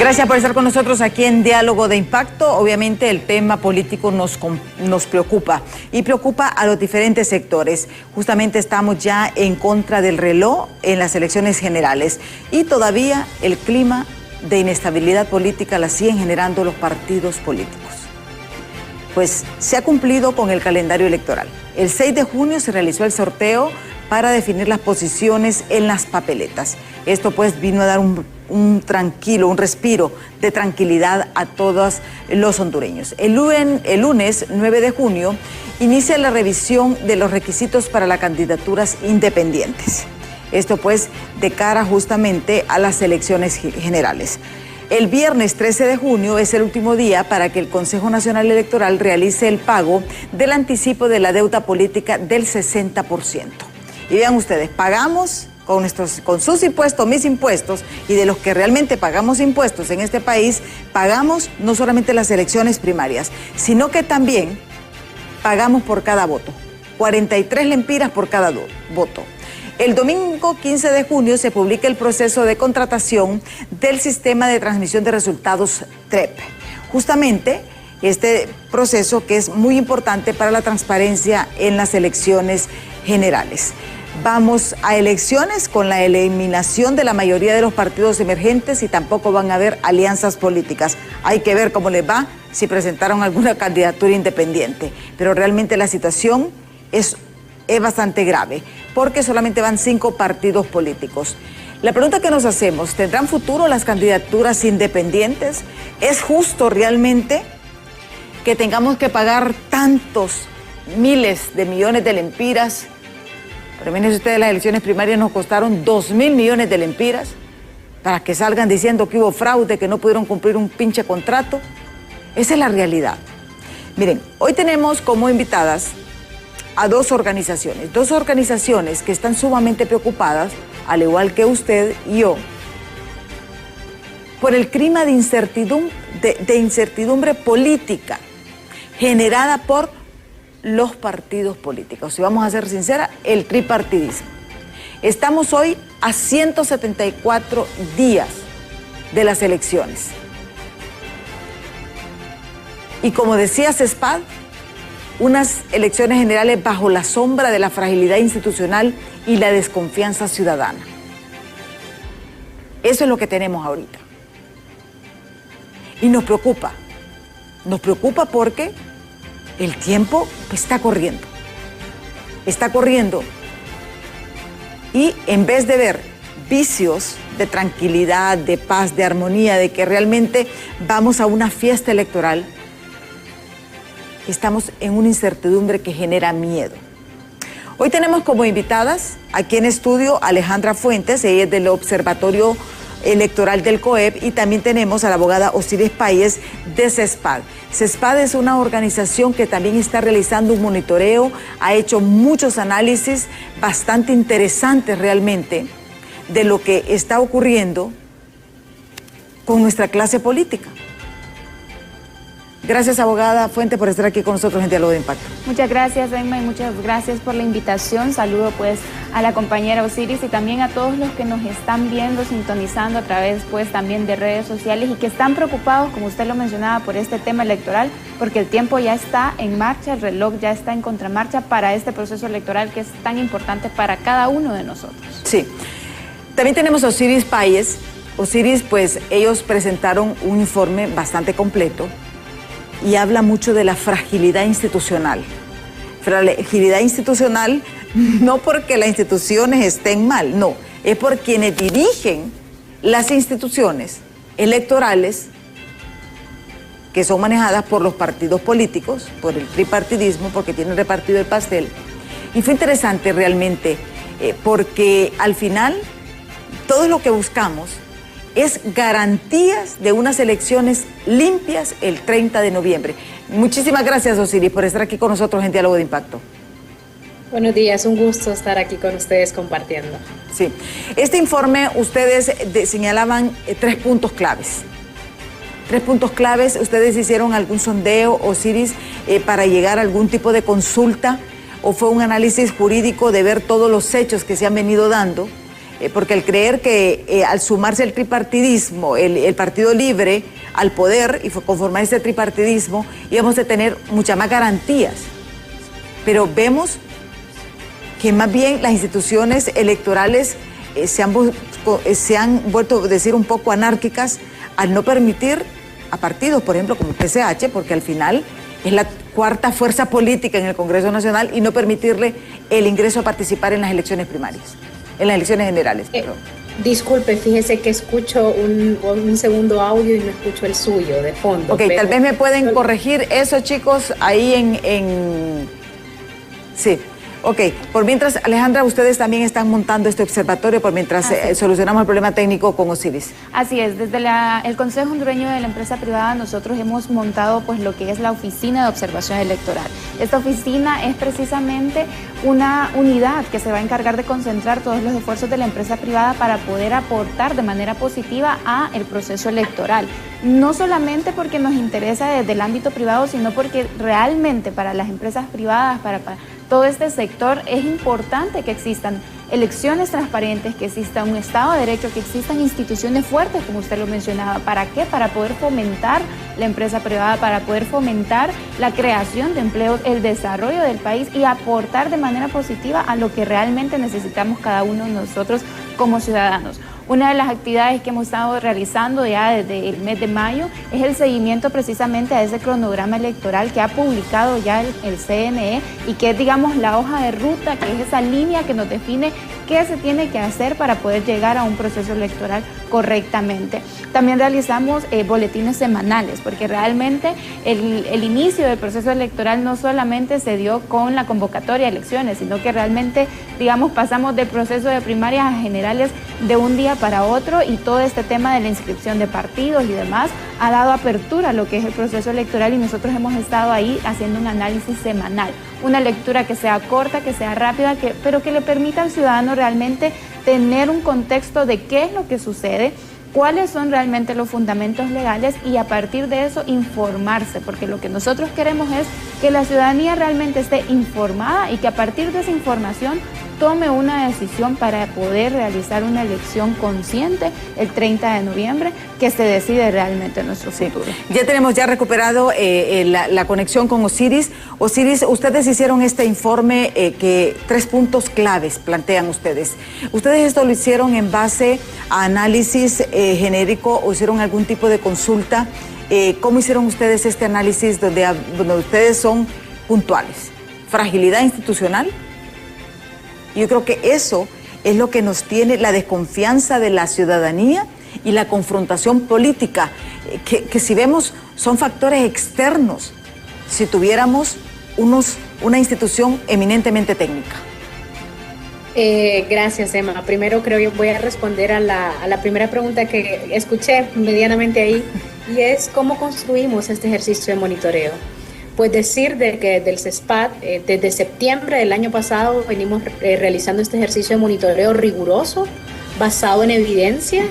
Gracias por estar con nosotros aquí en Diálogo de Impacto. Obviamente el tema político nos preocupa y preocupa a los diferentes sectores. Justamente estamos ya en contra del reloj en las elecciones generales y todavía el clima de inestabilidad política la siguen generando los partidos políticos. Pues se ha cumplido con el calendario electoral. El 6 de junio se realizó el sorteo para definir las posiciones en las papeletas. Esto pues vino a dar un respiro de tranquilidad a todos los hondureños. El lunes 9 de junio inicia la revisión de los requisitos para las candidaturas independientes. Esto pues de cara justamente a las elecciones generales. El viernes 13 de junio es el último día para que el Consejo Nacional Electoral realice el pago del anticipo de la deuda política del 60%. Y vean ustedes, pagamos con sus impuestos, mis impuestos, y de los que realmente pagamos impuestos en este país, pagamos no solamente las elecciones primarias, sino que también pagamos por cada voto, 43 lempiras por cada voto. El domingo 15 de junio se publica el proceso de contratación del sistema de transmisión de resultados TREP. Justamente este proceso que es muy importante para la transparencia en las elecciones generales. Vamos a elecciones con la eliminación de la mayoría de los partidos emergentes y tampoco van a haber alianzas políticas. Hay que ver cómo les va si presentaron alguna candidatura independiente. Pero realmente la situación es bastante grave porque solamente van 5 partidos políticos. La pregunta que nos hacemos, ¿tendrán futuro las candidaturas independientes? ¿Es justo realmente que tengamos que pagar tantos miles de millones de lempiras? Pero miren ustedes, las elecciones primarias nos costaron 2.000 millones de lempiras para que salgan diciendo que hubo fraude, que no pudieron cumplir un pinche contrato. Esa es la realidad. Miren, hoy tenemos como invitadas a dos organizaciones que están sumamente preocupadas, al igual que usted y yo, por el clima de incertidumbre política generada por los partidos políticos. Y vamos a ser sinceras, el tripartidismo. Estamos hoy a 174 días de las elecciones. Y como decía CESPAD, unas elecciones generales bajo la sombra de la fragilidad institucional y la desconfianza ciudadana. Eso es lo que tenemos ahorita. Y nos preocupa. Nos preocupa porque el tiempo está corriendo. Está corriendo. Y en vez de ver vicios de tranquilidad, de paz, de armonía, de que realmente vamos a una fiesta electoral, estamos en una incertidumbre que genera miedo. Hoy tenemos como invitadas aquí en estudio a Alejandra Fuentes, ella es del Observatorio Electoral del COEP, y también tenemos a la abogada Osiris Páez de CESPAD. CESPAD es una organización que también está realizando un monitoreo, ha hecho muchos análisis bastante interesantes realmente de lo que está ocurriendo con nuestra clase política. Gracias, abogada Fuente, por estar aquí con nosotros en Diálogo de Impacto. Muchas gracias, Emma, y muchas gracias por la invitación. Saludo pues a la compañera Osiris y también a todos los que nos están viendo, sintonizando a través pues también de redes sociales y que están preocupados, como usted lo mencionaba, por este tema electoral, porque el tiempo ya está en marcha, el reloj ya está en contramarcha para este proceso electoral que es tan importante para cada uno de nosotros. Sí. También tenemos a Osiris Páez. Osiris, pues ellos presentaron un informe bastante completo y habla mucho de la fragilidad institucional. Fragilidad institucional no porque las instituciones estén mal, no, es por quienes dirigen las instituciones electorales que son manejadas por los partidos políticos, por el tripartidismo, porque tienen repartido el pastel. Y fue interesante realmente, porque al final todo lo que buscamos es garantías de unas elecciones limpias el 30 de noviembre. Muchísimas gracias, Osiris, por estar aquí con nosotros en Diálogo de Impacto. Buenos días, un gusto estar aquí con ustedes compartiendo. Sí, este informe ustedes señalaban 3 puntos claves. 3 puntos claves, ¿ustedes hicieron algún sondeo, Osiris, para llegar a algún tipo de consulta? ¿O fue un análisis jurídico de ver todos los hechos que se han venido dando porque el creer que al sumarse el tripartidismo, el Partido Libre al poder y conformar ese tripartidismo, íbamos a tener muchas más garantías. Pero vemos que más bien las instituciones electorales se han vuelto a decir un poco anárquicas al no permitir a partidos, por ejemplo, como PCH, porque al final es la cuarta fuerza política en el Congreso Nacional, y no permitirle el ingreso a participar en las elecciones primarias, en las elecciones generales. Disculpe, fíjese que escucho un segundo audio y no escucho el suyo de fondo. Ok, tal vez me pueden corregir eso, chicos, ahí Sí. Ok, por mientras, Alejandra, ustedes también están montando este observatorio por mientras solucionamos el problema técnico con Osiris. Así es, desde el Consejo Hondureño de la Empresa Privada nosotros hemos montado pues lo que es la Oficina de Observación Electoral. Esta oficina es precisamente una unidad que se va a encargar de concentrar todos los esfuerzos de la empresa privada para poder aportar de manera positiva a el proceso electoral. No solamente porque nos interesa desde el ámbito privado, sino porque realmente para las empresas privadas, para todo este sector, es importante que existan elecciones transparentes, que exista un Estado de Derecho, que existan instituciones fuertes, como usted lo mencionaba. ¿Para qué? Para poder fomentar la empresa privada, para poder fomentar la creación de empleos, el desarrollo del país y aportar de manera positiva a lo que realmente necesitamos cada uno de nosotros como ciudadanos. Una de las actividades que hemos estado realizando ya desde el mes de mayo es el seguimiento precisamente a ese cronograma electoral que ha publicado ya el CNE y que es, digamos, la hoja de ruta, que es esa línea que nos define qué se tiene que hacer para poder llegar a un proceso electoral correctamente. También realizamos boletines semanales, porque realmente el inicio del proceso electoral no solamente se dio con la convocatoria de elecciones, sino que realmente, digamos, pasamos del proceso de primarias a generales de un día para otro, y todo este tema de la inscripción de partidos y demás ha dado apertura a lo que es el proceso electoral, y nosotros hemos estado ahí haciendo un análisis semanal, una lectura que sea corta, que sea rápida, pero que le permita al ciudadano realmente tener un contexto de qué es lo que sucede, cuáles son realmente los fundamentos legales, y a partir de eso informarse, porque lo que nosotros queremos es que la ciudadanía realmente esté informada y que a partir de esa información tome una decisión para poder realizar una elección consciente el 30 de noviembre, que se decide realmente nuestro futuro. Ya tenemos recuperado la conexión con Osiris. Osiris, ustedes hicieron este informe que 3 puntos claves plantean ustedes. ¿Ustedes esto lo hicieron en base a análisis genérico o hicieron algún tipo de consulta? ¿Cómo hicieron ustedes este análisis donde ustedes son puntuales? ¿Fragilidad institucional? Yo creo que eso es lo que nos tiene la desconfianza de la ciudadanía y la confrontación política, que si vemos son factores externos si tuviéramos una institución eminentemente técnica. Gracias, Emma. Primero creo que voy a responder a la primera pregunta que escuché medianamente ahí, y es ¿cómo construimos este ejercicio de monitoreo? Pues decir de que del CESPAD, desde septiembre del año pasado venimos realizando este ejercicio de monitoreo riguroso, basado en evidencia,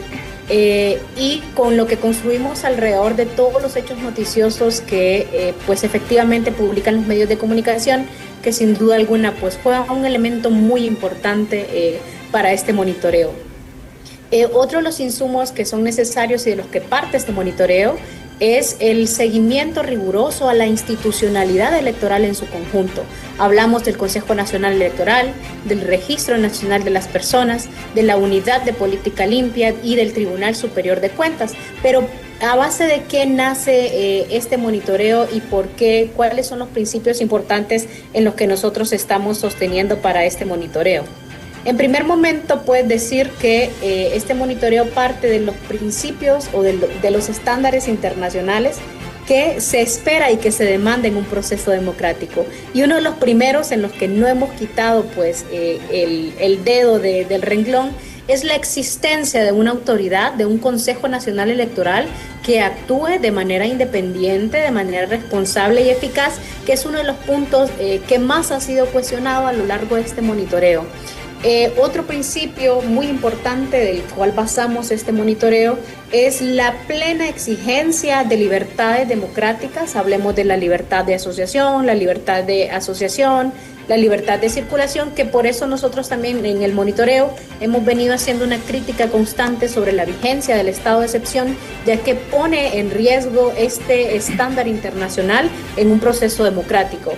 y con lo que construimos alrededor de todos los hechos noticiosos que pues efectivamente publican los medios de comunicación, que sin duda alguna pues juegan un elemento muy importante para este monitoreo. Otro de los insumos que son necesarios y de los que parte este monitoreo es el seguimiento riguroso a la institucionalidad electoral en su conjunto. Hablamos del Consejo Nacional Electoral, del Registro Nacional de las Personas, de la Unidad de Política Limpia y del Tribunal Superior de Cuentas. Pero ¿a base de qué nace este monitoreo y por qué? ¿Cuáles son los principios importantes en los que nosotros estamos sosteniendo para este monitoreo? En primer momento, puedes decir que este monitoreo parte de los principios o de los estándares internacionales que se espera y que se demanda en un proceso democrático. Y uno de los primeros en los que no hemos quitado pues, el dedo del renglón es la existencia de una autoridad, de un Consejo Nacional Electoral que actúe de manera independiente, de manera responsable y eficaz, que es uno de los puntos que más ha sido cuestionado a lo largo de este monitoreo. Otro principio muy importante del cual basamos este monitoreo es la plena exigencia de libertades democráticas. Hablemos de la libertad de asociación, la libertad de circulación, que por eso nosotros también en el monitoreo hemos venido haciendo una crítica constante sobre la vigencia del estado de excepción, ya que pone en riesgo este estándar internacional en un proceso democrático.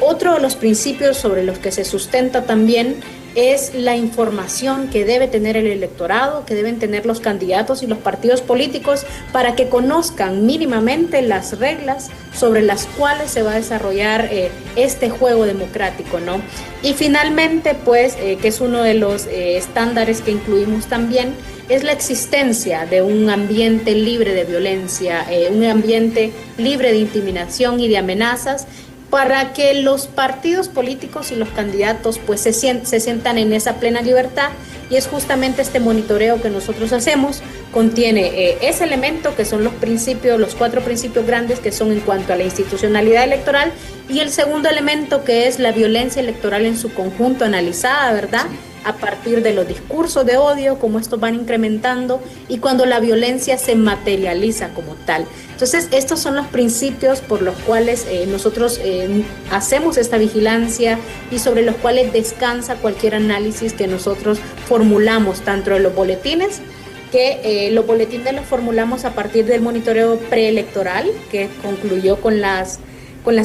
Otro de los principios sobre los que se sustenta también es la información que debe tener el electorado, que deben tener los candidatos y los partidos políticos para que conozcan mínimamente las reglas sobre las cuales se va a desarrollar este juego democrático, ¿no? Y finalmente, pues, que es uno de los estándares que incluimos también, es la existencia de un ambiente libre de violencia, un ambiente libre de intimidación y de amenazas, para que los partidos políticos y los candidatos pues se sientan en esa plena libertad. Y es justamente este monitoreo que nosotros hacemos, contiene ese elemento que son los principios, los 4 principios grandes que son en cuanto a la institucionalidad electoral, y el segundo elemento que es la violencia electoral en su conjunto analizada, ¿verdad? Sí. A partir de los discursos de odio, cómo estos van incrementando y cuando la violencia se materializa como tal. Entonces, estos son los principios por los cuales nosotros hacemos esta vigilancia y sobre los cuales descansa cualquier análisis que nosotros formulamos, tanto en los boletines, que los boletines los formulamos a partir del monitoreo preelectoral, que concluyó con las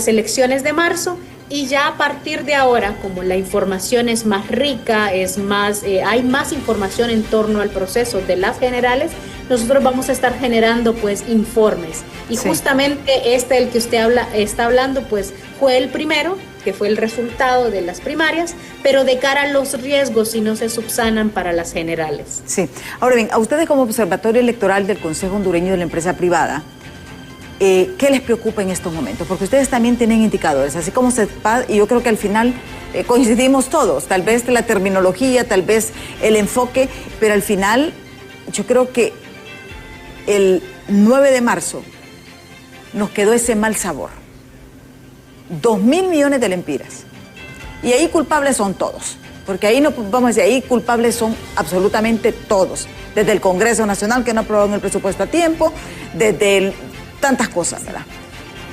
elecciones de marzo. Y ya a partir de ahora, como la información es más rica, hay más información en torno al proceso de las generales, nosotros vamos a estar generando pues informes. Y sí, justamente el que usted está hablando, pues fue el primero, que fue el resultado de las primarias, pero de cara a los riesgos si no se subsanan para las generales. Sí. Ahora bien, a ustedes como Observatorio Electoral del Consejo Hondureño de la Empresa Privada, ¿qué les preocupa en estos momentos? Porque ustedes también tienen indicadores, así como CESPAD, y yo creo que al final coincidimos todos, tal vez la terminología, tal vez el enfoque, pero al final yo creo que el 9 de marzo nos quedó ese mal sabor. 2.000 millones de lempiras. Y ahí culpables son todos, porque ahí no vamos a decir, ahí culpables son absolutamente todos, desde el Congreso Nacional que no aprobaron el presupuesto a tiempo, desde tantas cosas, ¿verdad?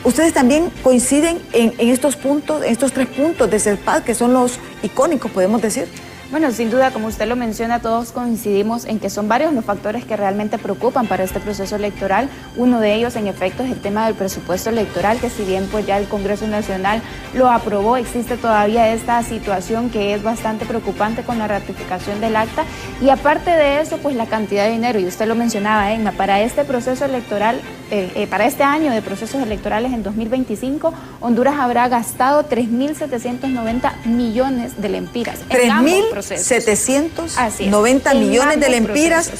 ¿Ustedes también coinciden en estos puntos, en estos 3 puntos de CESPAD que son los icónicos, podemos decir? Bueno, sin duda, como usted lo menciona, todos coincidimos en que son varios los factores que realmente preocupan para este proceso electoral. Uno de ellos, en efecto, es el tema del presupuesto electoral, que si bien pues ya el Congreso Nacional lo aprobó, existe todavía esta situación que es bastante preocupante con la ratificación del acta. Y aparte de eso, pues la cantidad de dinero, y usted lo mencionaba, Emma, para este proceso electoral, para este año de procesos electorales en 2025, Honduras habrá gastado 3.790 millones de lempiras. 3.790 millones de lempiras.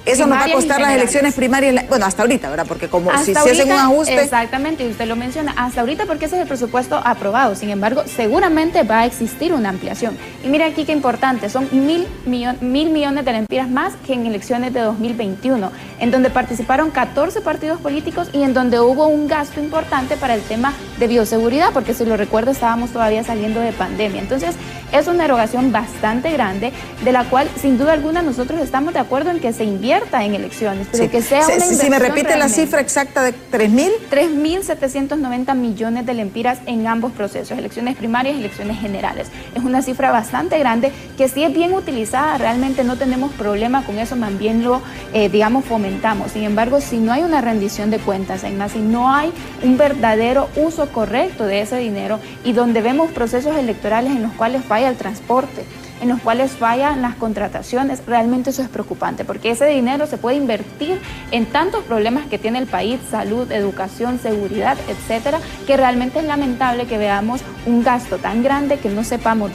Eso nos va a costar las elecciones primarias, bueno, hasta ahorita, ¿verdad? Porque como si se hacen un ajuste... Exactamente, y usted lo menciona, hasta ahorita porque ese es el presupuesto aprobado. Sin embargo, seguramente va a existir una ampliación. Y mira aquí qué importante, son 1.000 millones de lempiras más que en elecciones de 2021, en donde participaron 14 partidos políticos y en donde hubo un gasto importante para el tema de bioseguridad, porque si lo recuerdo estábamos todavía saliendo de pandemia. Entonces, es una erogación bastante grande, de la cual sin duda alguna nosotros estamos de acuerdo en que se invierta en elecciones, pero sí, que sea una inversión. Si me repite la cifra exacta de 3.000. 3.790 millones de lempiras en ambos procesos, elecciones primarias y elecciones generales. Es una cifra bastante grande que si es bien utilizada, realmente no tenemos problema con eso, más bien lo, digamos, fomentamos. Sin embargo, si no hay una rendición de cuentas, si no hay un verdadero uso correcto de ese dinero y donde vemos procesos electorales en los cuales falla el transporte, en los cuales fallan las contrataciones, realmente eso es preocupante, porque ese dinero se puede invertir en tantos problemas que tiene el país, salud, educación, seguridad, etcétera, que realmente es lamentable que veamos un gasto tan grande que no sepamos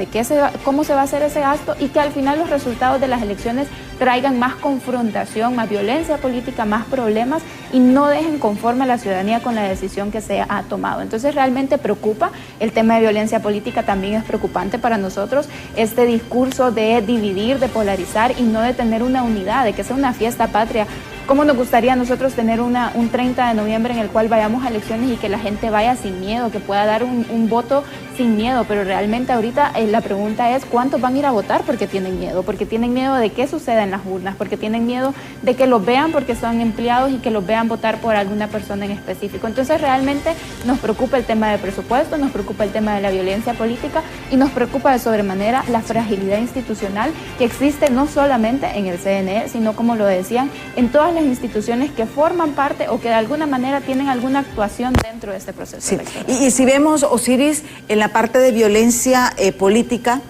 cómo se va a hacer ese gasto y que al final los resultados de las elecciones traigan más confrontación, más violencia política, más problemas y no dejen conforme a la ciudadanía con la decisión que se ha tomado. Entonces realmente preocupa, el tema de violencia política también es preocupante para nosotros, este discurso de dividir, de polarizar y no de tener una unidad, de que sea una fiesta patria ¿Cómo nos gustaría a nosotros tener un 30 de noviembre en el cual vayamos a elecciones y que la gente vaya sin miedo, que pueda dar un voto sin miedo? Pero realmente ahorita la pregunta es ¿cuántos van a ir a votar porque tienen miedo? Porque tienen miedo de qué suceda en las urnas, porque tienen miedo de que los vean porque son empleados y que los vean votar por alguna persona en específico. Entonces realmente nos preocupa el tema del presupuesto, nos preocupa el tema de la violencia política y nos preocupa de sobremanera la fragilidad institucional que existe no solamente en el CNE, sino como lo decían, en todas las instituciones que forman parte o que de alguna manera tienen alguna actuación dentro de este proceso. Sí. Y si vemos, Osiris, en la parte de violencia política,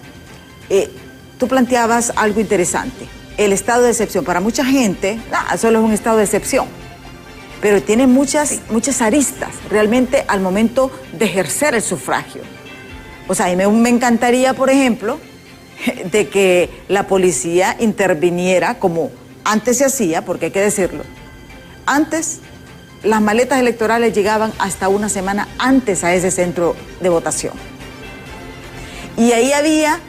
tú planteabas algo interesante, el estado de excepción. Para mucha gente, solo es un estado de excepción, pero tiene muchas aristas realmente al momento de ejercer el sufragio. O sea, me encantaría, por ejemplo, de que la policía interviniera como antes se hacía, porque hay que decirlo. Antes, las maletas electorales llegaban hasta una semana antes a ese centro de votación. Y ahí había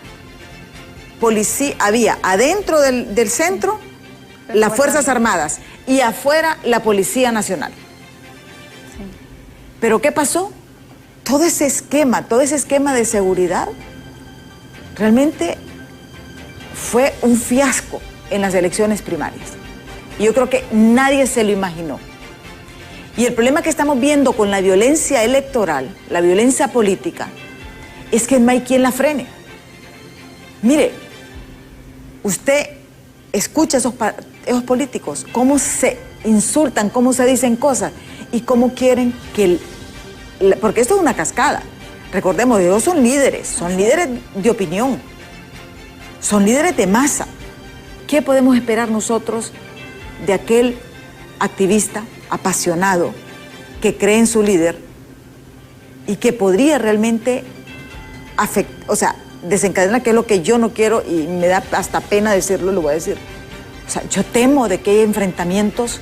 policía, había adentro del centro las Fuerzas Armadas y afuera la Policía Nacional. Sí. ¿Pero qué pasó? Todo ese esquema de seguridad realmente fue un fiasco en las elecciones primarias. Y yo creo que nadie se lo imaginó. Y el problema que estamos viendo con la violencia electoral, la violencia política, es que no hay quien la frene. Mire, usted escucha esos políticos, cómo se insultan, cómo se dicen cosas y cómo quieren que... porque esto es una cascada. Recordemos, ellos son líderes de opinión, son líderes de masa. ¿Qué podemos esperar nosotros de aquel activista apasionado que cree en su líder y que podría realmente desencadenar, que es lo que yo no quiero y me da hasta pena decirlo, lo voy a decir? O sea, yo temo de que haya enfrentamientos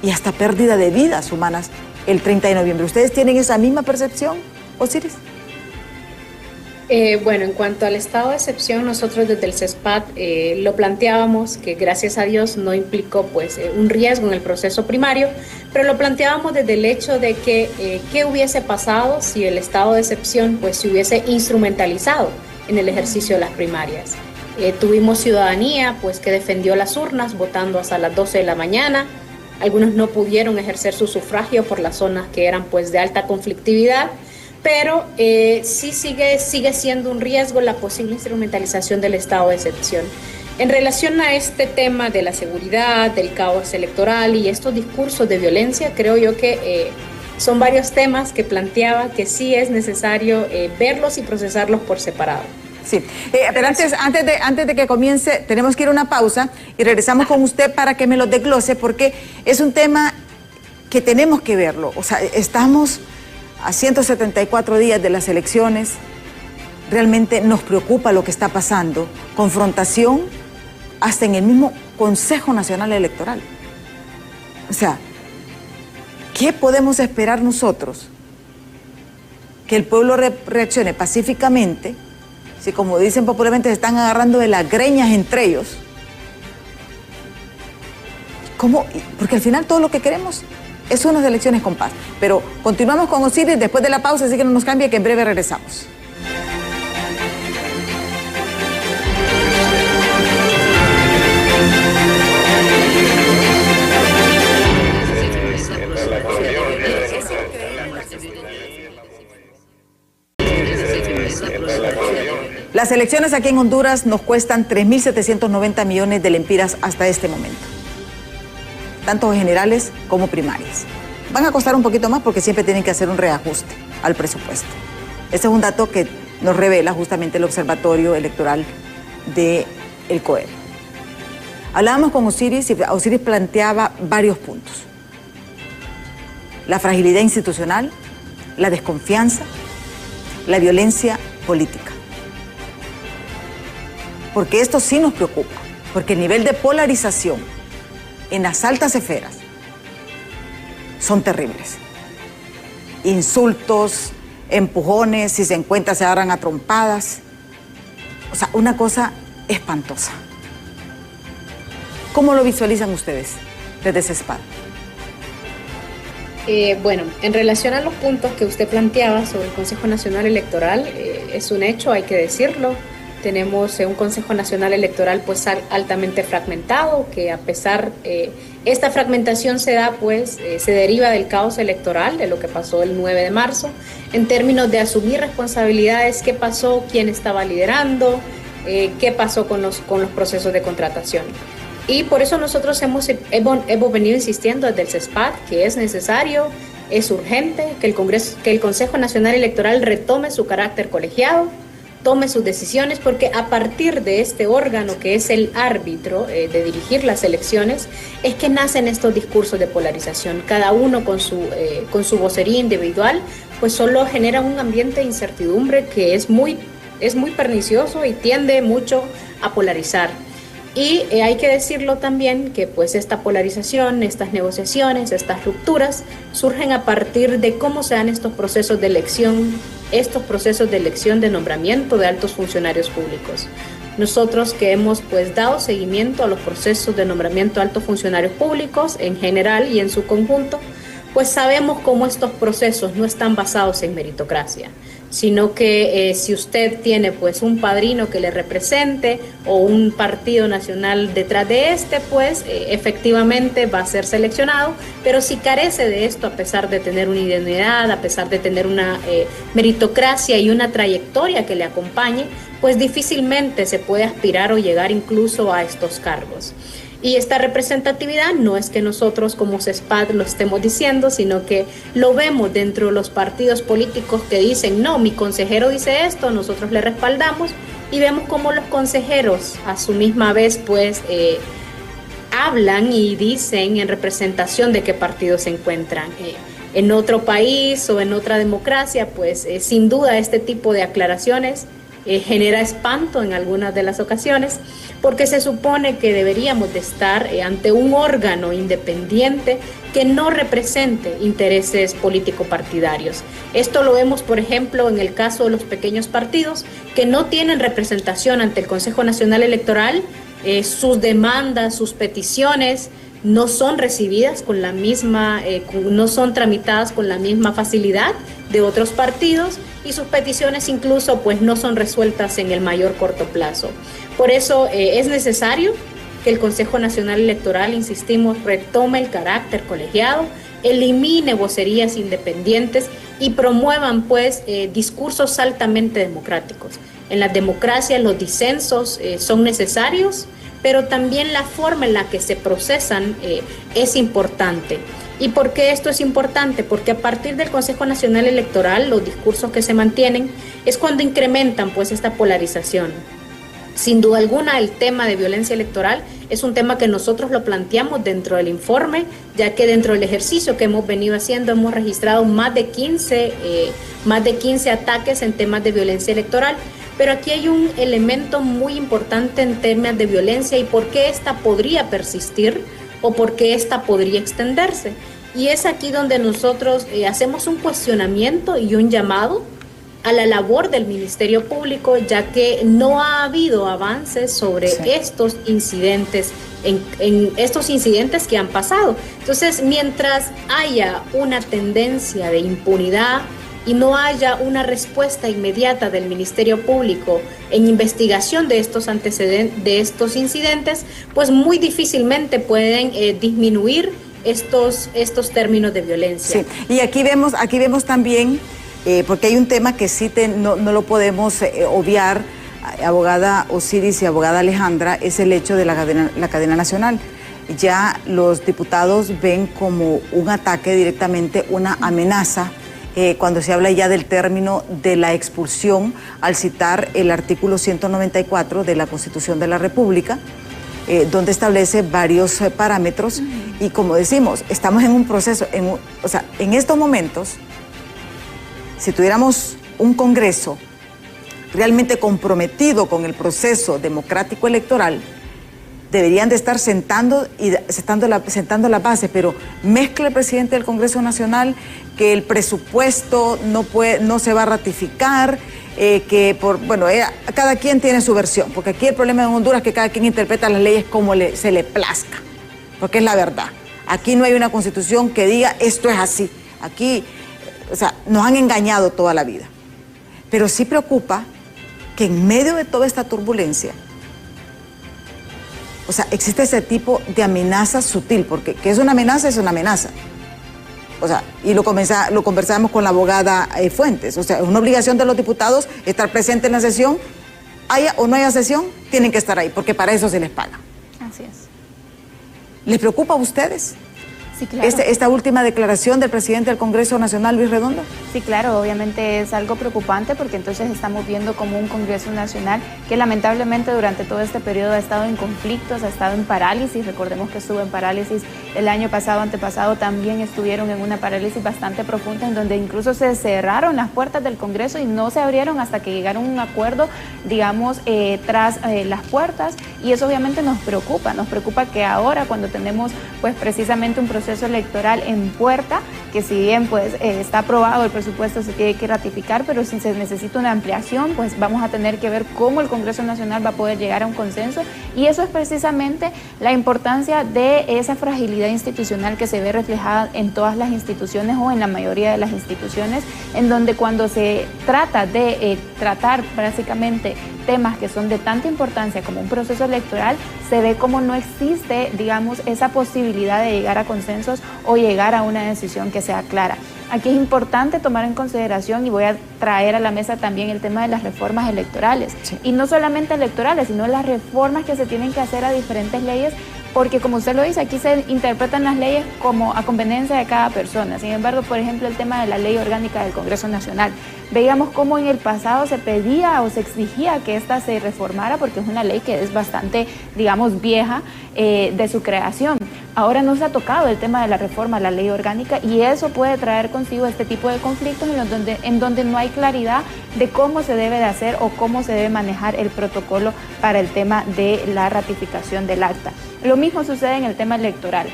y hasta pérdida de vidas humanas el 30 de noviembre. ¿Ustedes tienen esa misma percepción, Osiris? Bueno, en cuanto al estado de excepción, nosotros desde el CESPAT lo planteábamos, que gracias a Dios no implicó pues un riesgo en el proceso primario, pero lo planteábamos desde el hecho de que qué hubiese pasado si el estado de excepción pues se hubiese instrumentalizado en el ejercicio de las primarias. Tuvimos ciudadanía pues que defendió las urnas votando hasta las 12 de la mañana, algunos no pudieron ejercer su sufragio por las zonas que eran pues de alta conflictividad, pero sí sigue siendo un riesgo la posible instrumentalización del estado de excepción. En relación a este tema de la seguridad, del caos electoral y estos discursos de violencia, creo yo que son varios temas que planteaba que sí es necesario verlos y procesarlos por separado. Sí, pero antes de que comience, tenemos que ir a una pausa y regresamos con usted para que me lo desglose, porque es un tema que tenemos que verlo. O sea, estamos a 174 días de las elecciones, realmente nos preocupa lo que está pasando, confrontación hasta en el mismo Consejo Nacional Electoral. O sea, ¿qué podemos esperar nosotros? Que el pueblo reaccione pacíficamente, si como dicen popularmente se están agarrando de las greñas entre ellos. ¿Cómo? Porque al final todo lo que queremos es unas elecciones con paz. Pero continuamos con Osiris después de la pausa, así que no nos cambie, que en breve regresamos. Las elecciones aquí en Honduras nos cuestan 3.790 millones de lempiras hasta este momento, tanto generales como primarias. Van a costar un poquito más porque siempre tienen que hacer un reajuste al presupuesto. Este es un dato que nos revela justamente el Observatorio Electoral del COEL. Hablábamos con Osiris y Osiris planteaba varios puntos. La fragilidad institucional, la desconfianza, la violencia política. Porque esto sí nos preocupa, porque el nivel de polarización en las altas esferas son terribles. Insultos, empujones, si se encuentran se agarran a trompadas. O sea, una cosa espantosa. ¿Cómo lo visualizan ustedes? desde CESPAD? Bueno, en relación a los puntos que usted planteaba sobre el Consejo Nacional Electoral, es un hecho, hay que decirlo. Tenemos un Consejo Nacional Electoral pues altamente fragmentado, que a pesar, esta fragmentación se da pues, se deriva del caos electoral, de lo que pasó el 9 de marzo, en términos de asumir responsabilidades, qué pasó, quién estaba liderando, qué pasó con los procesos de contratación. Y por eso nosotros hemos venido insistiendo desde el CESPAD que es necesario, es urgente que el Consejo Nacional Electoral retome su carácter colegiado, tome sus decisiones, porque a partir de este órgano que es el árbitro de dirigir las elecciones, es que nacen estos discursos de polarización. Cada uno con su vocería individual, pues solo genera un ambiente de incertidumbre que es muy pernicioso y tiende mucho a polarizar. Y hay que decirlo también que pues esta polarización, estas negociaciones, estas rupturas surgen a partir de cómo se dan estos procesos de elección de nombramiento de altos funcionarios públicos. Nosotros que hemos pues dado seguimiento a los procesos de nombramiento de altos funcionarios públicos en general y en su conjunto, pues sabemos cómo estos procesos no están basados en meritocracia, sino que si usted tiene pues un padrino que le represente o un partido nacional detrás de pues efectivamente va a ser seleccionado, pero si carece de esto, a pesar de tener una idoneidad, a pesar de tener una meritocracia y una trayectoria que le acompañe, pues difícilmente se puede aspirar o llegar incluso a estos cargos. Y esta representatividad no es que nosotros como CESPAD lo estemos diciendo, sino que lo vemos dentro de los partidos políticos que dicen, no, mi consejero dice esto, nosotros le respaldamos, y vemos cómo los consejeros a su misma vez pues hablan y dicen en representación de qué partido se encuentran. En otro país o en otra democracia, pues sin duda este tipo de aclaraciones genera espanto en algunas de las ocasiones, porque se supone que deberíamos de estar ante un órgano independiente que no represente intereses político-partidarios. Esto lo vemos, por ejemplo, en el caso de los pequeños partidos que no tienen representación ante el Consejo Nacional Electoral. Sus demandas, sus peticiones no son recibidas con la misma, no son tramitadas con la misma facilidad de otros partidos, y sus peticiones incluso pues no son resueltas en el mayor corto plazo. Por eso es necesario que el Consejo Nacional Electoral, insistimos, retome el carácter colegiado, elimine vocerías independientes y promuevan pues discursos altamente democráticos. En las democracias los disensos son necesarios, pero también la forma en la que se procesan es importante. ¿Y por qué esto es importante? Porque a partir del Consejo Nacional Electoral, los discursos que se mantienen es cuando incrementan pues esta polarización. Sin duda alguna, el tema de violencia electoral es un tema que nosotros lo planteamos dentro del informe, ya que dentro del ejercicio que hemos venido haciendo hemos registrado más de 15 ataques en temas de violencia electoral. Pero aquí hay un elemento muy importante en temas de violencia y por qué esta podría persistir o por qué esta podría extenderse. Y es aquí donde nosotros hacemos un cuestionamiento y un llamado a la labor del Ministerio Público, ya que no ha habido avances sobre estos incidentes, en estos incidentes que han pasado. Entonces, mientras haya una tendencia de impunidad y no haya una respuesta inmediata del Ministerio Público en investigación de estos antecedentes, de estos incidentes, pues muy difícilmente pueden disminuir estos términos de violencia. Sí, y aquí vemos también, porque hay un tema que sí no lo podemos obviar, abogada Osiris y abogada Alejandra, es el hecho de la cadena nacional. Ya los diputados ven como un ataque directamente, una amenaza, cuando se habla ya del término de la expulsión, al citar el artículo 194 de la Constitución de la República, donde establece varios parámetros, y como decimos, estamos en un proceso, en estos momentos, si tuviéramos un Congreso realmente comprometido con el proceso democrático electoral, deberían de estar sentando la base, pero mezcla el presidente del Congreso Nacional que el presupuesto no se va a ratificar, cada quien tiene su versión, porque aquí el problema en Honduras es que cada quien interpreta las leyes como se le plazca, porque es la verdad. Aquí no hay una constitución que diga esto es así. Aquí, o sea, nos han engañado toda la vida. Pero sí preocupa que en medio de toda esta turbulencia, o sea, existe ese tipo de amenaza sutil, porque que es una amenaza, es una amenaza. O sea, y lo conversamos con la abogada Fuentes. O sea, es una obligación de los diputados estar presentes en la sesión, haya o no haya sesión, tienen que estar ahí, porque para eso se les paga. Así es. ¿Les preocupa a ustedes? Sí, claro. Esta última declaración del presidente del Congreso Nacional, Luis Redondo. Sí, claro, obviamente es algo preocupante porque entonces estamos viendo como un Congreso Nacional que lamentablemente durante todo este periodo ha estado en conflictos, ha estado en parálisis. Recordemos que estuvo en parálisis el año pasado, antepasado, también estuvieron en una parálisis bastante profunda en donde incluso se cerraron las puertas del Congreso y no se abrieron hasta que llegaron a un acuerdo, digamos, tras las puertas, y eso obviamente nos preocupa que ahora cuando tenemos pues precisamente un proceso electoral en puerta, que si bien pues está aprobado el presupuesto, se tiene que ratificar, pero si se necesita una ampliación, pues vamos a tener que ver cómo el Congreso Nacional va a poder llegar a un consenso, y eso es precisamente la importancia de esa fragilidad institucional que se ve reflejada en todas las instituciones o en la mayoría de las instituciones, en donde cuando se trata de tratar básicamente temas que son de tanta importancia como un proceso electoral, se ve como no existe, digamos, esa posibilidad de llegar a consensos o llegar a una decisión que sea clara. Aquí es importante tomar en consideración, y voy a traer a la mesa también el tema de las reformas electorales. Sí. Y no solamente electorales, sino las reformas que se tienen que hacer a diferentes leyes, porque como usted lo dice, aquí se interpretan las leyes como a conveniencia de cada persona. Sin embargo, por ejemplo, el tema de la ley orgánica del Congreso Nacional. Veíamos cómo en el pasado se pedía o se exigía que ésta se reformara porque es una ley que es bastante, digamos, vieja de su creación. Ahora no se ha tocado el tema de la reforma a la ley orgánica, y eso puede traer consigo este tipo de conflictos en donde no hay claridad de cómo se debe de hacer o cómo se debe manejar el protocolo para el tema de la ratificación del acta. Lo mismo sucede en el tema electoral.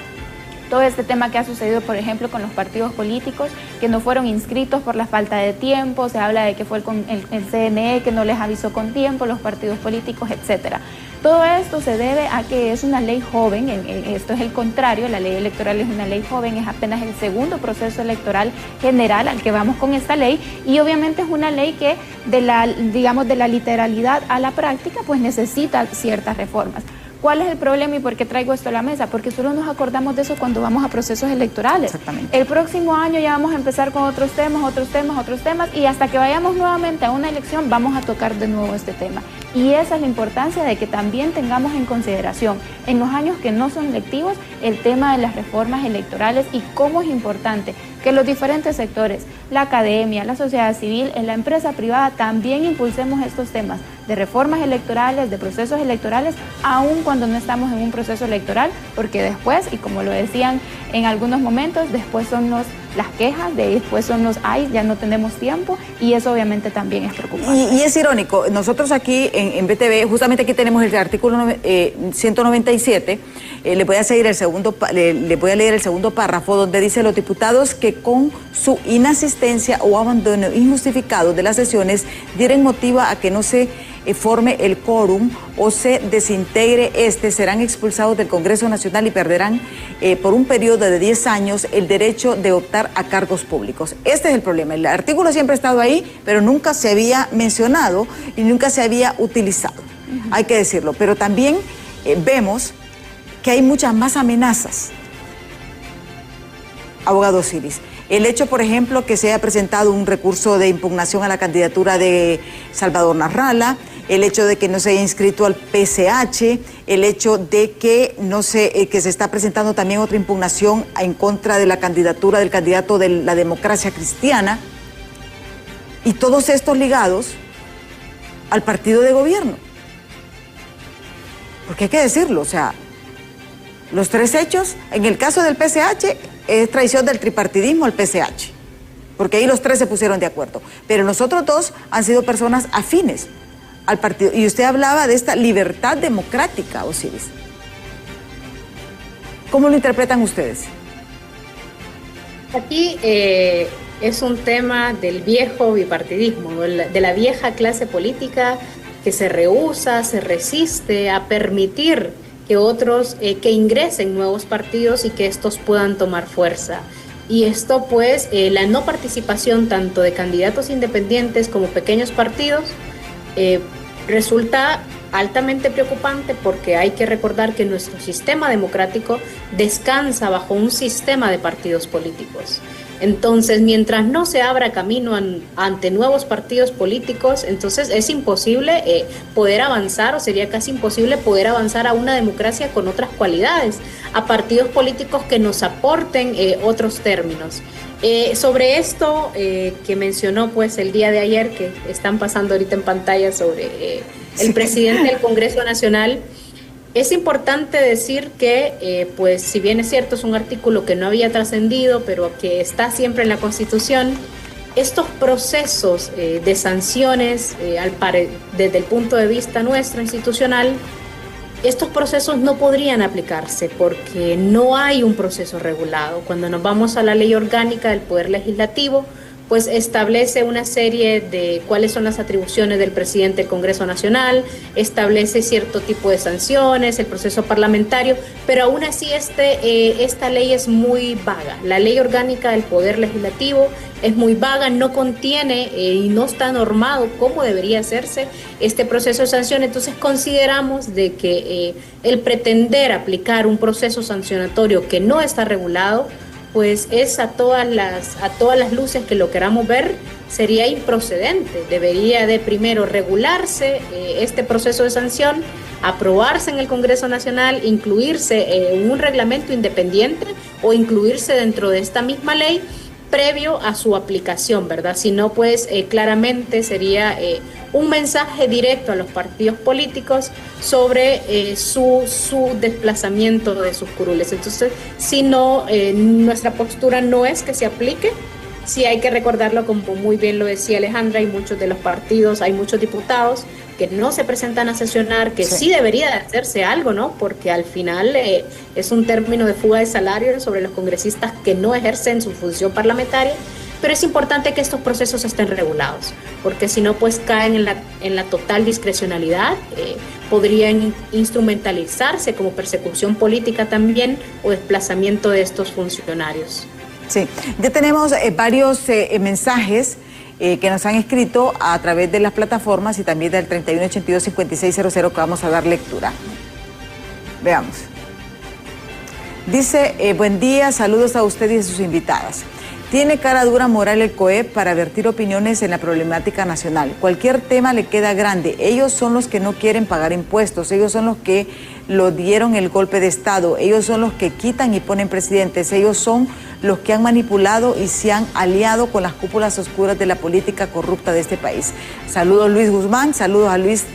Todo este tema que ha sucedido, por ejemplo, con los partidos políticos que no fueron inscritos por la falta de tiempo, se habla de que fue el CNE que no les avisó con tiempo, los partidos políticos, etcétera. Todo esto se debe a que es una ley joven, esto es el contrario, la ley electoral es una ley joven, es apenas el segundo proceso electoral general al que vamos con esta ley, y obviamente es una ley que de la literalidad a la práctica pues necesita ciertas reformas. ¿Cuál es el problema y por qué traigo esto a la mesa? Porque solo nos acordamos de eso cuando vamos a procesos electorales. Exactamente. El próximo año ya vamos a empezar con otros temas, y hasta que vayamos nuevamente a una elección vamos a tocar de nuevo este tema. Y esa es la importancia de que también tengamos en consideración en los años que no son lectivos el tema de las reformas electorales y cómo es importante que los diferentes sectores, la academia, la sociedad civil, en la empresa privada también impulsemos estos temas de reformas electorales, de procesos electorales, aun cuando no estamos en un proceso electoral, porque después, y como lo decían en algunos momentos, después son las quejas, después son ay, ya no tenemos tiempo, y eso obviamente también es preocupante. Y es irónico, nosotros aquí en BTV, justamente aquí tenemos el artículo 197, le voy a leer el segundo párrafo, donde dice: los diputados que con su inasistencia o abandono injustificado de las sesiones dieren motivo a que no se forme el quórum o se desintegre serán expulsados del Congreso Nacional y perderán por un periodo de 10 años el derecho de optar a cargos públicos. Este es el problema. El artículo siempre ha estado ahí, pero nunca se había mencionado y nunca se había utilizado. Hay que decirlo. Pero también vemos que hay muchas más amenazas. Abogado Osiris, el hecho, por ejemplo, que se haya presentado un recurso de impugnación a la candidatura de Salvador Narrala, el hecho de que no se haya inscrito al PCH, el hecho de que que se está presentando también otra impugnación en contra de la candidatura del candidato de la Democracia Cristiana, y todos estos ligados al partido de gobierno. Porque hay que decirlo, o sea, los tres hechos, en el caso del PCH, es traición del tripartidismo al PCH, porque ahí los tres se pusieron de acuerdo. Pero los otros dos han sido personas afines al partido. Y usted hablaba de esta libertad democrática, Osiris. ¿Cómo lo interpretan ustedes? Aquí es un tema del viejo bipartidismo, de la vieja clase política que se rehúsa, se resiste a permitir que otros, que ingresen nuevos partidos y que estos puedan tomar fuerza. Y esto pues, la no participación tanto de candidatos independientes como pequeños partidos resulta altamente preocupante, porque hay que recordar que nuestro sistema democrático descansa bajo un sistema de partidos políticos. Entonces, mientras no se abra camino ante nuevos partidos políticos, entonces es imposible poder avanzar, o sería casi imposible poder avanzar a una democracia con otras cualidades, a partidos políticos que nos aporten otros términos. Sobre esto que mencionó pues el día de ayer, que están pasando ahorita en pantalla, sobre el presidente del Congreso Nacional, es importante decir que, pues, si bien es cierto, es un artículo que no había trascendido, pero que está siempre en la Constitución, estos procesos de sanciones, desde el punto de vista nuestro institucional, estos procesos no podrían aplicarse porque no hay un proceso regulado. Cuando nos vamos a la Ley Orgánica del Poder Legislativo, pues establece una serie de cuáles son las atribuciones del presidente del Congreso Nacional, establece cierto tipo de sanciones, el proceso parlamentario, pero aún así esta ley es muy vaga. La Ley Orgánica del Poder Legislativo es muy vaga, no contiene y no está normado cómo debería hacerse este proceso de sanción. Entonces consideramos de que el pretender aplicar un proceso sancionatorio que no está regulado, pues es a todas las luces que lo queramos ver, sería improcedente. Debería de primero regularse este proceso de sanción, aprobarse en el Congreso Nacional, incluirse en un reglamento independiente o incluirse dentro de esta misma ley previo a su aplicación, ¿verdad? Si no, pues claramente sería un mensaje directo a los partidos políticos sobre su desplazamiento de sus curules. Entonces, si no, nuestra postura no es que se aplique. Sí hay que recordarlo, como muy bien lo decía Alejandra, hay muchos de los partidos, hay muchos diputados que no se presentan a sesionar, que sí debería de hacerse algo, ¿no? Porque al final es un término de fuga de salarios sobre los congresistas que no ejercen su función parlamentaria, pero es importante que estos procesos estén regulados, porque si no, pues caen en la total discrecionalidad, podrían instrumentalizarse como persecución política también o desplazamiento de estos funcionarios. Sí, ya tenemos varios mensajes que nos han escrito a través de las plataformas y también del 3182-5600 que vamos a dar lectura. Veamos. Dice, buen día, saludos a usted y a sus invitadas. Tiene cara dura moral el COEP para vertir opiniones en la problemática nacional. Cualquier tema le queda grande. Ellos son los que no quieren pagar impuestos. Ellos son los que lo dieron el golpe de Estado. Ellos son los que quitan y ponen presidentes. Ellos son los que han manipulado y se han aliado con las cúpulas oscuras de la política corrupta de este país. Saludos Luis Guzmán, saludos a Luis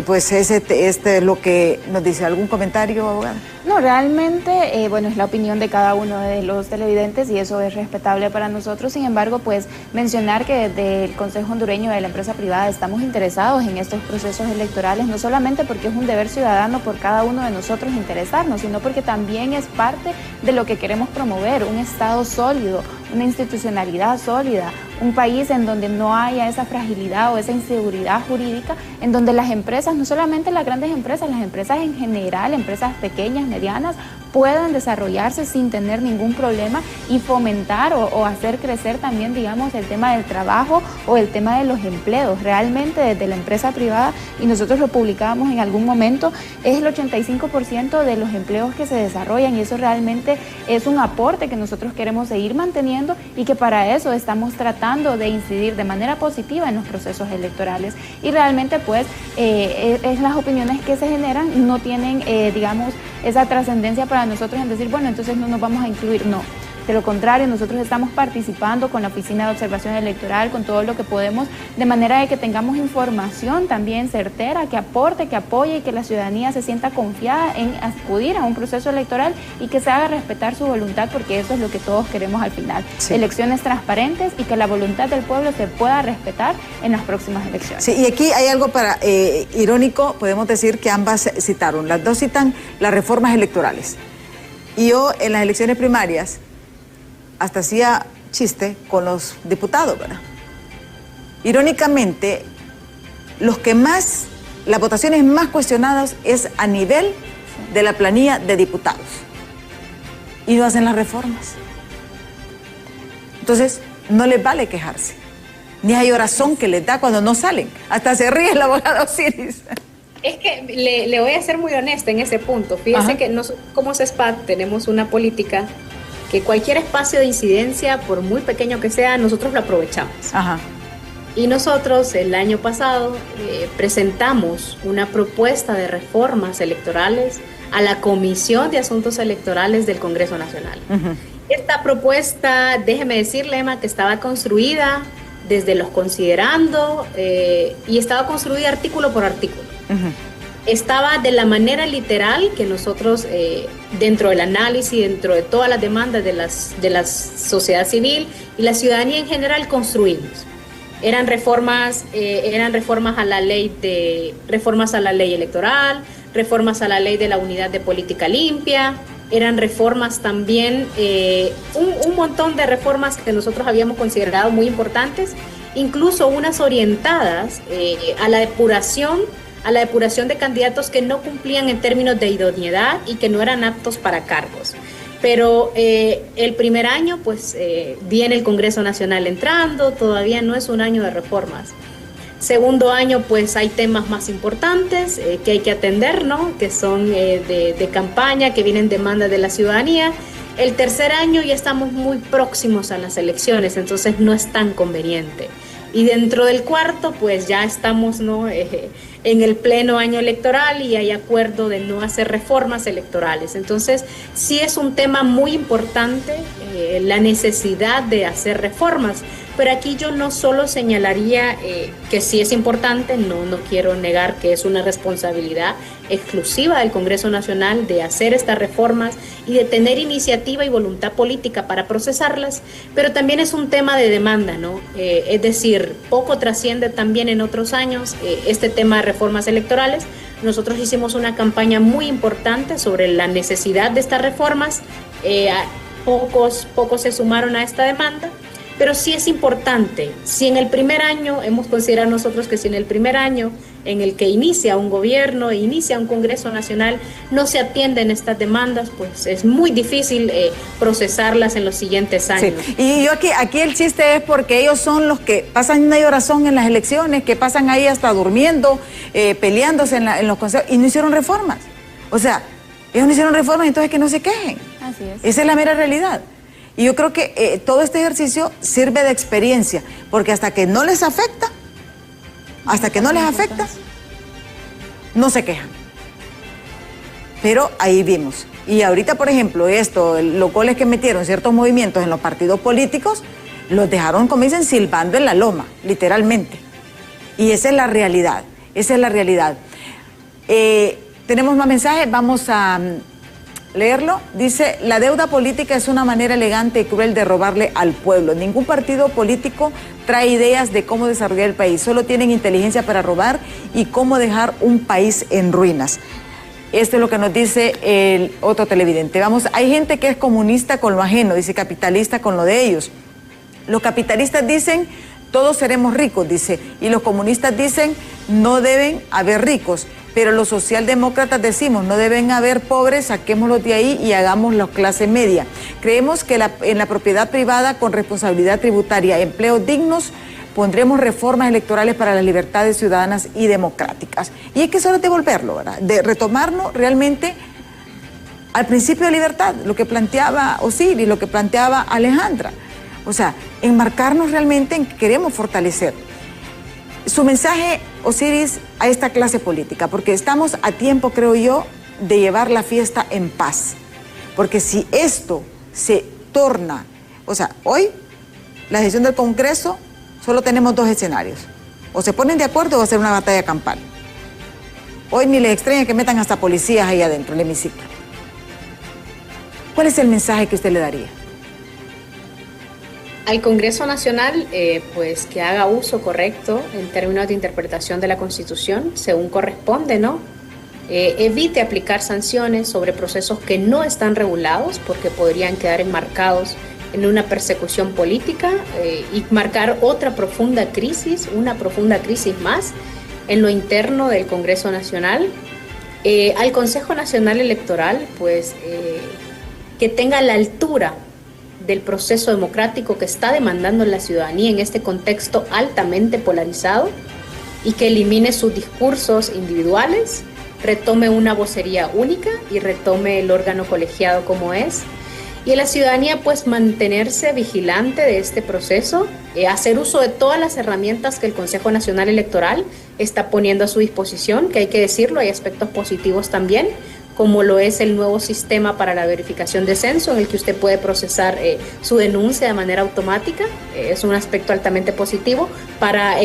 pues este es lo que nos dice. ¿Algún comentario, abogada? No, realmente, bueno, es la opinión de cada uno de los televidentes y eso es respetable para nosotros. Sin embargo, pues mencionar que desde el Consejo Hondureño de la Empresa Privada estamos interesados en estos procesos electorales, no solamente porque es un deber ciudadano por cada uno de nosotros interesarnos, sino porque también es parte de lo que queremos promover, un Estado sólido, una institucionalidad sólida, un país en donde no haya esa fragilidad o esa inseguridad jurídica, en donde las empresas, no solamente las grandes empresas, las empresas en general, empresas pequeñas, medianas, puedan desarrollarse sin tener ningún problema y fomentar o hacer crecer también, digamos, el tema del trabajo o el tema de los empleos. Realmente desde la empresa privada, y nosotros lo publicábamos en algún momento, es el 85% de los empleos que se desarrollan y eso realmente es un aporte que nosotros queremos seguir manteniendo y que para eso estamos tratando de incidir de manera positiva en los procesos electorales. Y realmente pues es las opiniones que se generan no tienen, digamos, esa trascendencia para nosotros en decir, bueno, entonces no nos vamos a incluir, no. De lo contrario, nosotros estamos participando con la Oficina de Observación Electoral, con todo lo que podemos, de manera de que tengamos información también certera, que aporte, que apoye y que la ciudadanía se sienta confiada en acudir a un proceso electoral y que se haga respetar su voluntad, porque eso es lo que todos queremos al final. Sí. Elecciones transparentes y que la voluntad del pueblo se pueda respetar en las próximas elecciones. Sí, y aquí hay algo para irónico, podemos decir que ambas citaron, las dos citan las reformas electorales. Y yo en las elecciones primarias hasta hacía chiste con los diputados, ¿verdad? Irónicamente, los que más las votaciones más cuestionadas es a nivel de la planilla de diputados. Y no hacen las reformas. Entonces, no les vale quejarse. Ni hay razón que les da cuando no salen. Hasta se ríe el abogado Osiris. Es que le voy a ser muy honesta en ese punto. Fíjese que nosotros como CESPAD tenemos una política que cualquier espacio de incidencia, por muy pequeño que sea, nosotros lo aprovechamos. Ajá. Y nosotros el año pasado presentamos una propuesta de reformas electorales a la Comisión de Asuntos Electorales del Congreso Nacional. Esta propuesta, déjeme decirle, Emma, que estaba construida desde los considerando y estaba construida artículo por artículo. Estaba de la manera literal que nosotros, dentro del análisis, dentro de todas las demandas de la sociedad civil y la ciudadanía en general, construimos. Eran reformas a la ley electoral, reformas a la ley de la unidad de política limpia, eran reformas también, un montón de reformas que nosotros habíamos considerado muy importantes, incluso unas orientadas a la depuración de candidatos que no cumplían en términos de idoneidad y que no eran aptos para cargos. Pero el primer año, pues, viene el Congreso Nacional entrando, todavía no es un año de reformas. Segundo año, pues, hay temas más importantes que hay que atender, ¿no? Que son de campaña, que vienen demandas de la ciudadanía. El tercer año ya estamos muy próximos a las elecciones, entonces no es tan conveniente. Y dentro del cuarto, pues ya estamos, ¿no?, en el pleno año electoral y hay acuerdo de no hacer reformas electorales. Entonces, sí es un tema muy importante la necesidad de hacer reformas. Pero aquí yo no solo señalaría que sí es importante, no quiero negar que es una responsabilidad exclusiva del Congreso Nacional de hacer estas reformas y de tener iniciativa y voluntad política para procesarlas, pero también es un tema de demanda, ¿no? Es decir, poco trasciende también en otros años este tema de reformas electorales. Nosotros hicimos una campaña muy importante sobre la necesidad de estas reformas, pocos se sumaron a esta demanda. Pero sí es importante, si en el primer año, hemos considerado nosotros que si en el primer año en el que inicia un gobierno, inicia un Congreso Nacional, no se atienden estas demandas, pues es muy difícil procesarlas en los siguientes años. Sí. Y yo aquí el chiste es porque ellos son los que pasan una razón en las elecciones, que pasan ahí hasta durmiendo, peleándose en los consejos, y no hicieron reformas. O sea, ellos no hicieron reformas, entonces que no se quejen. Así es. Esa es la mera realidad. Y yo creo que todo este ejercicio sirve de experiencia, porque hasta que no les afecta, no se quejan. Pero ahí vimos. Y ahorita, por ejemplo, los goles que metieron ciertos movimientos en los partidos políticos, los dejaron, como dicen, silbando en la loma, literalmente. Y esa es la realidad, tenemos más mensajes, vamos a leerlo. Dice: la deuda política es una manera elegante y cruel de robarle al pueblo. Ningún partido político trae ideas de cómo desarrollar el país. Solo tienen inteligencia para robar y cómo dejar un país en ruinas. Esto es lo que nos dice el otro televidente. Vamos, hay gente que es comunista con lo ajeno, dice, capitalista con lo de ellos. Los capitalistas dicen: todos seremos ricos, dice, y los comunistas dicen: no deben haber ricos. Pero los socialdemócratas decimos: no deben haber pobres, saquémoslos de ahí y hagámoslos clase media. Creemos que en la propiedad privada con responsabilidad tributaria, empleos dignos, pondremos reformas electorales para las libertades ciudadanas y democráticas. Y hay que solo devolverlo, ¿verdad? De retomarnos realmente al principio de libertad, lo que planteaba Osiris, lo que planteaba Alejandra. O sea, enmarcarnos realmente en que queremos fortalecer. Su mensaje, Osiris, a esta clase política, porque estamos a tiempo, creo yo, de llevar la fiesta en paz. Porque si esto se torna, o sea, hoy, la sesión del Congreso, solo tenemos dos escenarios. O se ponen de acuerdo o va a ser una batalla campal. Hoy ni les extraña que metan hasta policías ahí adentro del hemiciclo. ¿Cuál es el mensaje que usted le daría? Al Congreso Nacional, pues que haga uso correcto en términos de interpretación de la Constitución, según corresponde, ¿no? Evite aplicar sanciones sobre procesos que no están regulados, porque podrían quedar enmarcados en una persecución política y marcar otra profunda crisis, una profunda crisis más. en lo interno del Congreso Nacional, al Consejo Nacional Electoral, pues que tenga la altura del proceso democrático que está demandando la ciudadanía en este contexto altamente polarizado, y que elimine sus discursos individuales, retome una vocería única y retome el órgano colegiado como es. Y la ciudadanía pues mantenerse vigilante de este proceso, hacer uso de todas las herramientas que el Consejo Nacional Electoral está poniendo a su disposición, que hay que decirlo, hay aspectos positivos también, como lo es el nuevo sistema para la verificación de censo, en el que usted puede procesar su denuncia de manera automática. Es un aspecto altamente positivo para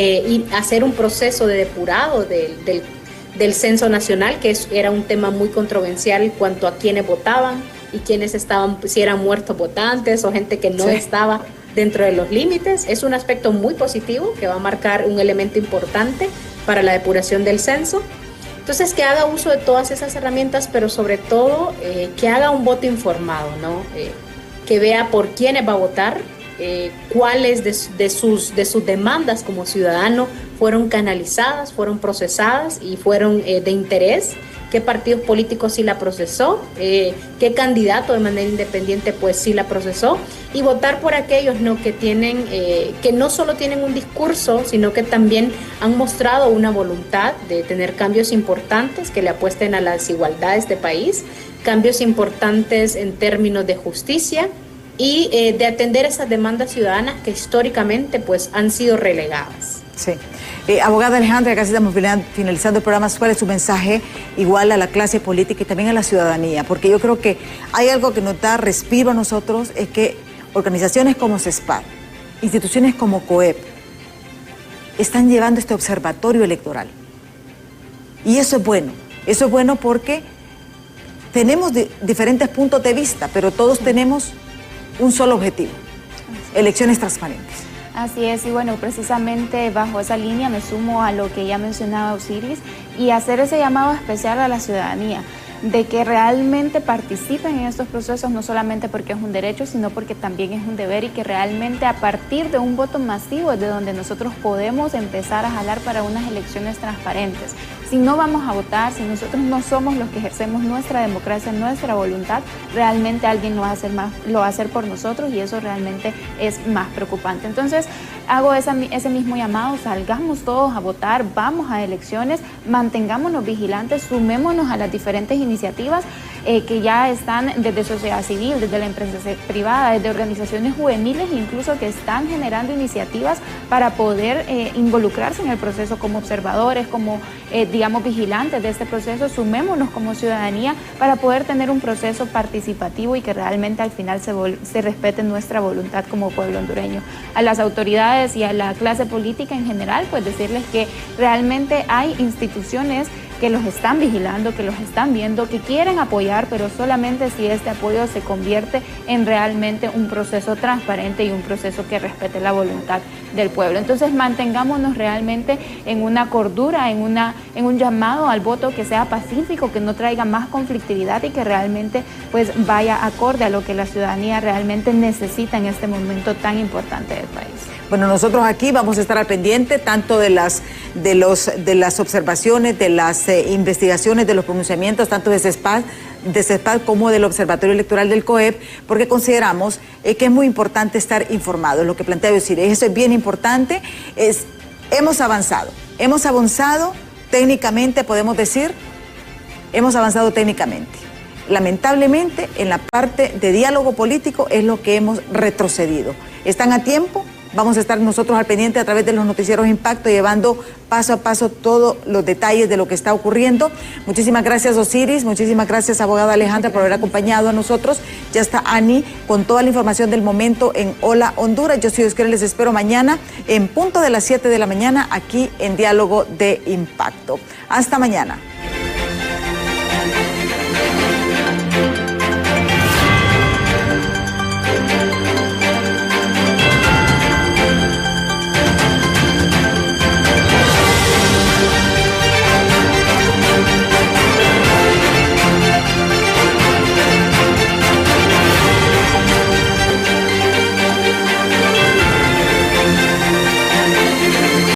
hacer un proceso de depurado del censo nacional, que era un tema muy controversial en cuanto a quiénes votaban y quiénes estaban, si eran muertos votantes o gente que no estaba dentro de los límites. Es un aspecto muy positivo que va a marcar un elemento importante para la depuración del censo. Entonces, que haga uso de todas esas herramientas, pero sobre todo que haga un voto informado, ¿no? Que vea por quiénes va a votar, cuáles de sus demandas como ciudadano fueron canalizadas, fueron procesadas y fueron de interés, qué partidos políticos sí la procesó, qué candidato de manera independiente pues sí la procesó, y votar por aquellos, ¿no?, que tienen, que no solo tienen un discurso, sino que también han mostrado una voluntad de tener cambios importantes que le apuesten a la desigualdad de este país, cambios importantes en términos de justicia y de atender esas demandas ciudadanas que históricamente pues han sido relegadas. Sí. Abogada Alejandra, casi estamos finalizando el programa. ¿Cuál es su mensaje igual a la clase política y también a la ciudadanía? Porque yo creo que hay algo que nos da respiro a nosotros, es que organizaciones como CESPAD, instituciones como COEP, están llevando este observatorio electoral. Y eso es bueno porque tenemos diferentes puntos de vista, pero todos tenemos un solo objetivo: elecciones transparentes. Así es, y bueno, precisamente bajo esa línea me sumo a lo que ya mencionaba Osiris y hacer ese llamado especial a la ciudadanía, de que realmente participen en estos procesos, no solamente porque es un derecho, sino porque también es un deber, y que realmente a partir de un voto masivo es de donde nosotros podemos empezar a jalar para unas elecciones transparentes. Si no vamos a votar, si nosotros no somos los que ejercemos nuestra democracia, nuestra voluntad, realmente alguien lo va a hacer por nosotros, y eso realmente es más preocupante. Entonces, hago ese mismo llamado: salgamos todos a votar, vamos a elecciones, mantengámonos vigilantes, sumémonos a las diferentes iniciativas que ya están desde sociedad civil, desde la empresa privada, desde organizaciones juveniles, incluso que están generando iniciativas para poder involucrarse en el proceso como observadores, como digamos vigilantes de este proceso. Sumémonos como ciudadanía para poder tener un proceso participativo y que realmente al final se respete nuestra voluntad como pueblo hondureño. A las autoridades y a la clase política en general, pues decirles que realmente hay instituciones que los están vigilando, que los están viendo, que quieren apoyar, pero solamente si este apoyo se convierte en realmente un proceso transparente y un proceso que respete la voluntad del pueblo. Entonces, mantengámonos realmente en una cordura, en un llamado al voto que sea pacífico, que no traiga más conflictividad y que realmente pues vaya acorde a lo que la ciudadanía realmente necesita en este momento tan importante del país. Bueno, nosotros aquí vamos a estar al pendiente tanto de las observaciones, de las investigaciones, de los pronunciamientos, tanto de CESPAD como del Observatorio Electoral del COEP, porque consideramos que es muy importante estar informados. Lo que plantea Osiris, eso es bien importante. Hemos avanzado técnicamente, podemos decir, hemos avanzado técnicamente. Lamentablemente, en la parte de diálogo político es lo que hemos retrocedido. Están a tiempo. Vamos a estar nosotros al pendiente a través de los noticieros Impacto, llevando paso a paso todos los detalles de lo que está ocurriendo. Muchísimas gracias, Osiris. Muchísimas gracias, abogada Alejandra, por haber acompañado a nosotros. Ya está Ani con toda la información del momento en Hola Honduras. Yo soy Oscar, les espero mañana en punto de las 7 de la mañana aquí en Diálogo de Impacto. Hasta mañana.